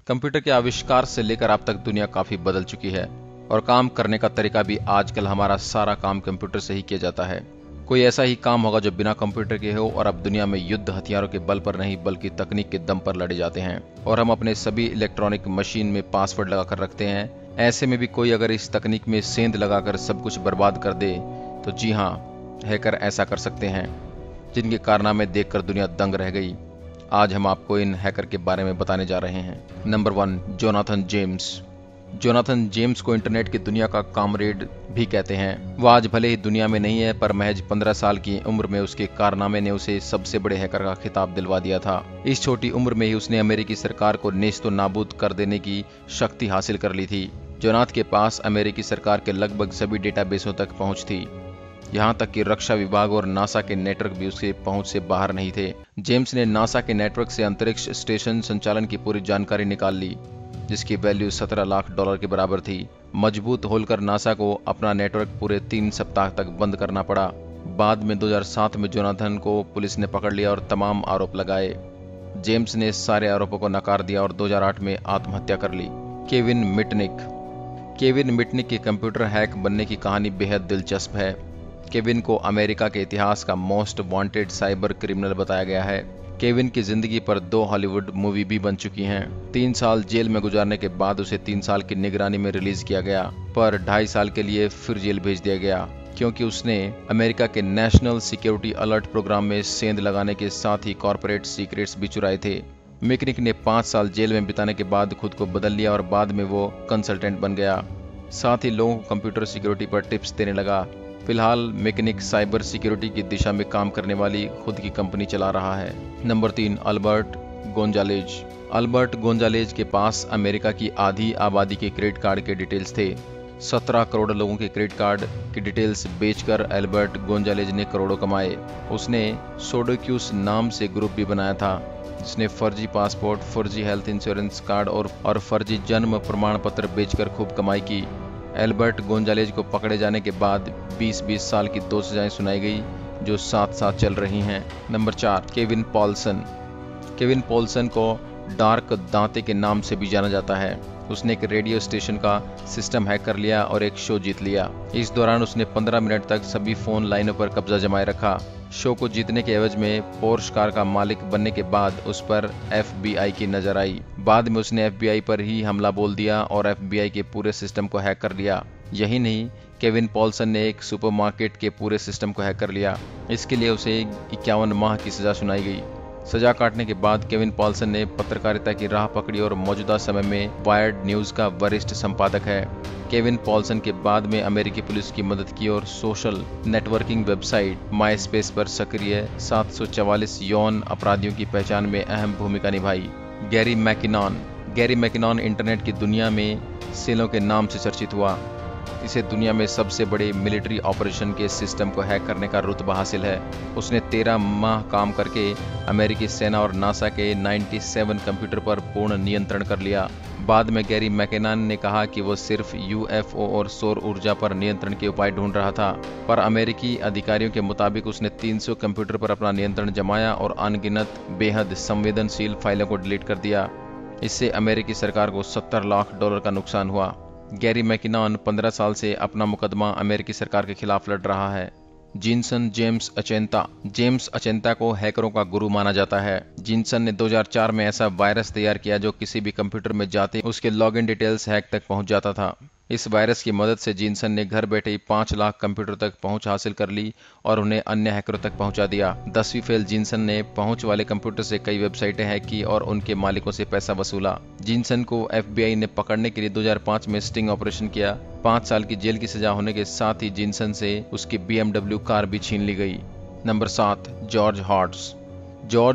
Computer के आविष्कार से लेकर अब तक दुनिया काफी बदल चुकी है और काम करने का तरीका भी आजकल हमारा सारा काम कंप्यूटर से ही किया जाता है। कोई ऐसा ही काम होगा जो बिना कंप्यूटर के हो और अब दुनिया में युद्ध हथियारों के बल पर नहीं बल्कि तकनीक के दम पर लड़े जाते हैं और हम अपने सभी इलेक्ट्रॉनिक मशीन में पासवर्ड लगाकर रखते हैं। ऐसे में भी कोई अगर इस तकनीक में सेंध लगाकर सब कुछ बर्बाद कर दे तो जी हाँ, हैकर ऐसा कर सकते हैं जिनके कारनामे देखकर दुनिया दंग रह गई। आज हम आपको इन हैकर के बारे में बताने जा रहे हैं। Number 1, Jonathan James. Jonathan James को इंटरनेट की दुनिया का कामरेड भी कहते हैं। वह आज भले ही दुनिया में नहीं है, पर महज 15 साल की उम्र में उसके कारनामे ने उसे सबसे बड़े हैकर का खिताब दिलवा दिया था। इस छोटी उम्र में ही उसने अमेरिकी सरकार को नेस्तो नाबूद कर देने की शक्ति हासिल कर ली थी। जोनाथ के पास अमेरिकी सरकार के लगभग सभी डेटाबेसों तक पहुंच थी। यहाँ तक कि रक्षा विभाग और नासा के नेटवर्क भी उसके पहुंच से बाहर नहीं थे। जेम्स ने नासा के नेटवर्क से अंतरिक्ष स्टेशन संचालन की पूरी जानकारी निकाल ली, जिसकी वैल्यू $17 लाख के बराबर थी। मजबूत होलकर नासा को अपना नेटवर्क पूरे 3 सप्ताह तक बंद करना पड़ा। बाद में 2007 में जोनाथन को पुलिस ने पकड़ लिया और तमाम आरोप लगाए। जेम्स ने सारे आरोपों को नकार दिया और 2008 में आत्महत्या कर ली। केविन मिटनिक के कंप्यूटर हैक बनने की कहानी बेहद दिलचस्प है। केविन को अमेरिका के इतिहास का मोस्ट वांटेड साइबर क्रिमिनल बताया गया है। केविन की जिंदगी पर 2 हॉलीवुड मूवी भी बन चुकी हैं। 3 साल जेल में गुजारने के बाद उसे 3 साल की निगरानी में रिलीज किया गया, पर 2.5 साल के लिए फिर जेल भेज दिया गया क्योंकि उसने अमेरिका के नेशनल सिक्योरिटी अलर्ट प्रोग्राम में सेंध लगाने के साथ ही कॉर्पोरेट सीक्रेट्स भी चुराए थे। मिकनिक ने 5 साल जेल में बिताने के बाद खुद को बदल लिया और बाद में वो कंसल्टेंट बन गया। साथ ही लोगों को कंप्यूटर सिक्योरिटी पर टिप्स देने लगा। फिलहाल मिकनिक साइबर सिक्योरिटी की दिशा में काम करने वाली खुद की कंपनी चला रहा है। नंबर 3, अल्बर्ट गोंजालेज के पास अमेरिका की आधी आबादी के क्रेडिट कार्ड के डिटेल्स थे। 17 करोड़ लोगों के क्रेडिट कार्ड की डिटेल्स बेचकर अल्बर्ट गोंजालेज ने करोड़ों कमाए। उसने सोडोक्यूस नाम से ग्रुप भी बनाया था, जिसने फर्जी पासपोर्ट, फर्जी हेल्थ इंश्योरेंस कार्ड और फर्जी जन्म प्रमाण पत्र बेचकर खूब कमाई की। अल्बर्ट गोंजालेज को पकड़े जाने के बाद 20 साल की 2 सजाएं सुनाई गई, जो साथ साथ चल रही हैं। नंबर 4, केविन पॉल्सन को डार्क दांते के नाम से भी जाना जाता है। उसने एक रेडियो स्टेशन का सिस्टम हैक कर लिया और एक शो जीत लिया। इस दौरान उसने 15 मिनट तक सभी फोन लाइनों पर कब्जा जमाए रखा। शो को जीतने के एवज में पोर्श कार का मालिक बनने के बाद उस पर FBI की नजर आई। बाद में उसने FBI पर ही हमला बोल दिया और FBI के पूरे सिस्टम को हैक कर लिया। यही नहीं, केविन पॉल्सन ने एक सुपरमार्केट के पूरे सिस्टम को हैक कर लिया। इसके लिए उसे 51 माह की सजा सुनाई गई। सजा काटने के बाद केविन पॉल्सन ने पत्रकारिता की राह पकड़ी और मौजूदा समय में वायर्ड न्यूज का वरिष्ठ संपादक है। केविन पॉल्सन के बाद में अमेरिकी पुलिस की मदद की और सोशल नेटवर्किंग वेबसाइट माइस्पेस पर सक्रिय 744 यौन अपराधियों की पहचान में अहम भूमिका निभाई। गैरी मैकिनॉन इंटरनेट की दुनिया में सेलों के नाम से चर्चित हुआ। इसे दुनिया में सबसे बड़े मिलिट्री ऑपरेशन के सिस्टम को हैक करने का रुतबा हासिल है। उसने 13 माह काम करके अमेरिकी सेना और नासा के 97 कंप्यूटर पर पूर्ण नियंत्रण कर लिया। बाद में गैरी मैकिनॉन ने कहा कि वो सिर्फ UFO और सौर ऊर्जा पर नियंत्रण के उपाय ढूंढ रहा था, पर अमेरिकी अधिकारियों के मुताबिक उसने 300 कंप्यूटर पर अपना नियंत्रण जमाया और अनगिनत बेहद संवेदनशील फाइलों को डिलीट कर दिया। इससे अमेरिकी सरकार को $70 लाख का नुकसान हुआ। गैरी मैकिनॉन 15 साल से अपना मुकदमा अमेरिकी सरकार के खिलाफ लड़ रहा है। जेम्स अचेंता को हैकरों का गुरु माना जाता है। जिनसन ने 2004 में ऐसा वायरस तैयार किया जो किसी भी कंप्यूटर में जाते उसके लॉगिन डिटेल्स हैक तक पहुंच जाता था। इस वायरस की मदद से जिनसन ने घर बैठे ही 5 लाख कंप्यूटर तक पहुंच हासिल कर ली और उन्हें अन्य हैकरों तक पहुंचा दिया। 10वीं फेल जिनसन ने पहुंच वाले कंप्यूटर से कई वेबसाइटें हैक की और उनके मालिकों से पैसा वसूला। जिनसन को FBI ने पकड़ने के लिए 2005 में स्टिंग ऑपरेशन किया। 5 साल की जेल की सजा होने के साथ ही जिनसन से उसकी BMW कार भी छीन ली गई। नंबर 7, जॉर्ज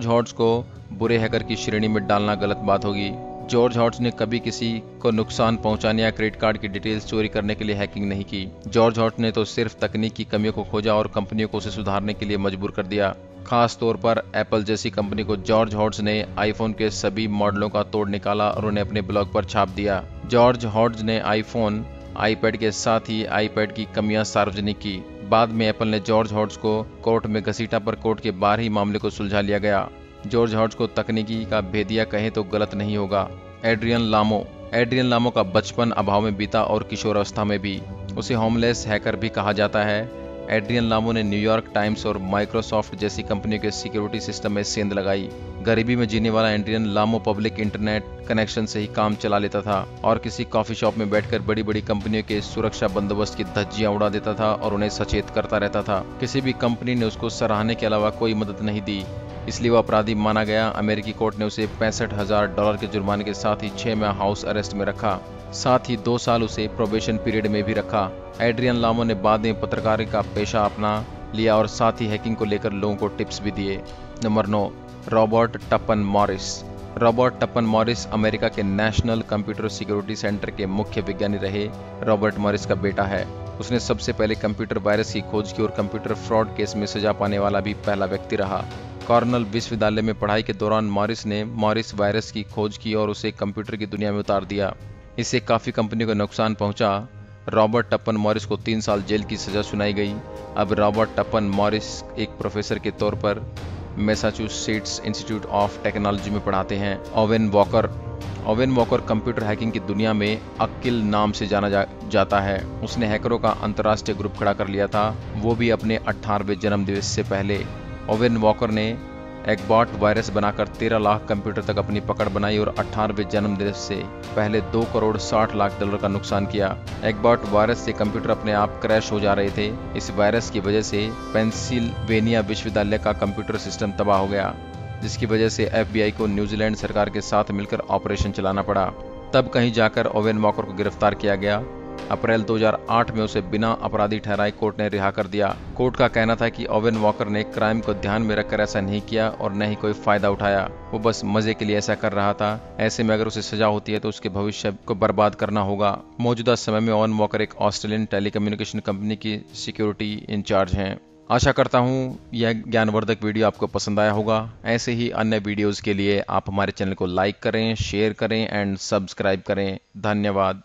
हॉर्ट्ज को बुरे हैकर की श्रेणी में डालना गलत बात होगी। जॉर्ज हॉर्ट्ज ने कभी किसी को नुकसान पहुंचाने या क्रेडिट कार्ड की डिटेल्स चोरी करने के लिए हैकिंग नहीं की। जॉर्ज हॉर्ट्ज ने तो सिर्फ तकनीक की कमियों को खोजा और कंपनियों को उसे सुधारने के लिए मजबूर कर दिया। खास तौर पर एप्पल जैसी कंपनी को जॉर्ज हॉर्ट्ज ने आईफोन के सभी मॉडलों का तोड़ निकाला और उन्हें अपने ब्लॉग पर छाप दिया। जॉर्ज हॉर्ट्ज ने आईफोन, आईपैड के साथ ही आईपैड की कमियां सार्वजनिक की। बाद में एप्पल ने जॉर्ज हॉर्ट्ज को कोर्ट में घसीटा, पर कोर्ट के बाहर ही मामले को सुलझा लिया गया। जॉर्ज हॉर्ज को तकनीकी का भेदिया कहें तो गलत नहीं होगा। एड्रियन लामो का बचपन अभाव में बीता और किशोरावस्था में भी। उसे होमलेस हैकर भी कहा जाता है। एड्रियन लामो ने न्यूयॉर्क टाइम्स और माइक्रोसॉफ्ट जैसी कंपनियों के सिक्योरिटी सिस्टम में सेंध लगाई। गरीबी में जीने वाला एड्रियन लामो पब्लिक इंटरनेट कनेक्शन से ही काम चला लेता था और किसी कॉफी शॉप में बैठकर बड़ी बड़ी कंपनियों के सुरक्षा बंदोबस्त की धज्जियां उड़ा देता था और उन्हें सचेत करता रहता था। किसी भी कंपनी ने उसको सराहने के अलावा कोई मदद नहीं दी, इसलिए वो अपराधी माना गया। अमेरिकी कोर्ट ने उसे $65,000 के जुर्माने के साथ ही 6 माह हाउस अरेस्ट में रखा। साथ ही 2 साल उसे प्रोबेशन पीरियड में भी रखा। एड्रियन लामो ने बाद में पत्रकारिता का पेशा अपना लिया और साथ ही हैकिंग को लेकर लोगों को टिप्स भी दिए। Number 9, Robert टपन Morris. Robert टपन Morris America के नेशनल कंप्यूटर सिक्योरिटी सेंटर के मुख्य विज्ञानी रहे। रॉबर्ट मॉरिस का बेटा है। उसने सबसे पहले कंप्यूटर वायरस की खोज की और कंप्यूटर फ्रॉड केस में सजा पाने वाला भी पहला व्यक्ति रहा। कॉर्नेल विश्वविद्यालय में पढ़ाई के दौरान मॉरिस ने मॉरिस वायरस की खोज की और उसे कंप्यूटर की दुनिया में उतार दिया। इससे काफी कंपनियों को नुकसान पहुंचा। रॉबर्ट टपन मॉरिस को 3 साल जेल की सजा सुनाई गई। अब रॉबर्ट टपन मॉरिस एक प्रोफेसर के तौर पर मैसाचुसेट्स इंस्टीट्यूट ऑफ टेक्नोलॉजी में पढ़ाते हैं। ओवेन वॉकर कंप्यूटर हैकिंग की दुनिया में अक्किल नाम से जाना जाता है। उसने हैकरों का अंतर्राष्ट्रीय ग्रुप खड़ा कर लिया था, वो भी अपने 18वें जन्मदिवस से पहले। ओवेन वॉकर ने एगबॉट वायरस बनाकर 13 लाख कंप्यूटर तक अपनी पकड़ बनाई और 18वें जन्मदिवस से पहले $2,60,00,000 का नुकसान किया। एगबॉट वायरस से कंप्यूटर अपने आप क्रैश हो जा रहे थे। इस वायरस की वजह से पेंसिल्वेनिया विश्वविद्यालय का कंप्यूटर सिस्टम तबाह हो गया, जिसकी वजह से FBI को न्यूजीलैंड सरकार के साथ मिलकर ऑपरेशन चलाना पड़ा। तब कहीं जाकर ओवेन वॉकर को गिरफ्तार किया गया। अप्रैल 2008 में उसे बिना अपराधी ठहराए कोर्ट ने रिहा कर दिया। कोर्ट का कहना था कि ओवेन वॉकर ने क्राइम को ध्यान में रखकर ऐसा नहीं किया और न ही कोई फायदा उठाया, वो बस मजे के लिए ऐसा कर रहा था। ऐसे में अगर उसे सजा होती है तो उसके भविष्य को बर्बाद करना होगा। मौजूदा समय में ओवेन वॉकर एक ऑस्ट्रेलियन टेलीकम्युनिकेशन कंपनी की सिक्योरिटी इंचार्ज हैं। आशा करता हूँ यह ज्ञानवर्धक वीडियो आपको पसंद आया होगा। ऐसे ही अन्य वीडियोस के लिए आप हमारे चैनल को लाइक करें, शेयर करें एंड सब्सक्राइब करें। धन्यवाद।